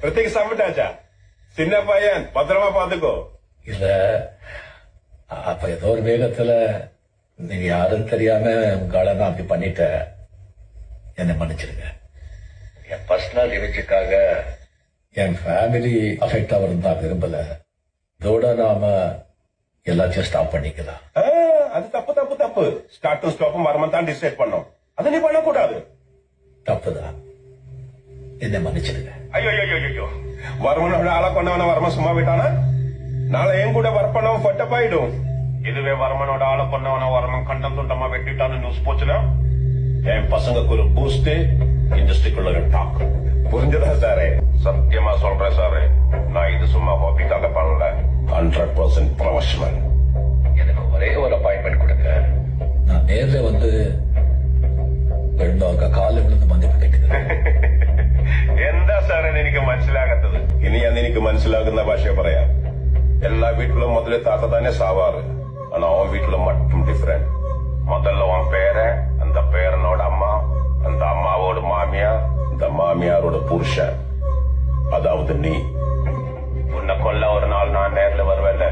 ரித்திக் சாப்பிட்டாச்சா? சின்ன பையன் பத்திரமா பாத்துக்கோ. இல்ல அப்ப ஏதோ ஒரு வேகத்துல நீங்க யாரும் தெரியாம உங்களை நான் அப்படி பண்ணிட்ட. என்ன மன்னிச்சிருங்க. என் பர்சனல் இமேஜுக்காக என் ஃபேமிலி அஃபெக்ட் ஆகிறது தான் விரும்பல. இதோட நாம எல்லாத்தையும் ஸ்டாப் பண்ணிக்கலாம். அது தப்பு தப்பு தப்பு. ஸ்டார்ட்டும் ஸ்டாப்பும் வரமா தான் டிசைட் பண்ணோம். அதை நீ பண்ணக்கூடாது. தப்புதான். என்ன மன்னிச்சிருங்க. ஐயோ ஐயோ ஐயோ, வரமனோட ஆளை கொண்டவன வரம சும்மா விட்டானா? நாளை என் கூட ஒர்க் பண்ணவன் ஃபட்டப்பாயிடும். இதுவே வரமனோட ஆளை கொண்டவன வரமன் கண்டம் துண்டமா வெட்டிட்டான்னு நியூஸ் போச்சுன்னா என் பசங்களுக்கு ஒரு பூஸ்ட், இண்டஸ்ட்ரிக்குள்ள ஒரு டாக். புரிஞ்சதா சாரே? சத்தியமா சொல்றேன் சாரே, நான் இது சும்மா ஹாபிக்காக பண்ணல. 100% ப்ரொஃபஷனல். எனக்கு ஒரே ஒரு அப்பாயின்மெண்ட் கொடுங்க. நான் நேர்ல வந்து വെള്ളമൊക്കെ കാല് വിളുന്ന് മന്ദിപ്പ് കെട്ടുക. എന്താ സാറേ എനിക്ക് മനസ്സിലാകാത്തത്? ഇനി ഞാൻ എനിക്ക് മനസ്സിലാകുന്ന ഭാഷ പറയാം. എല്ലാ വീട്ടിലും முதல்ல தாத்தா தானே சாவாரு. ஆனா அவன் வீட்டுல மட்டும் டிஃபரெண்ட். முதல்ல அவன் பேரன், அந்த பேரனோட அம்மா, அந்த அம்மாவோட மாமியார், இந்த மாமியாரோட புருஷன், அதாவது நீ. உன்னை கொல்ல ஒரு நாள் நான் நேர்ல வருவேன்ல.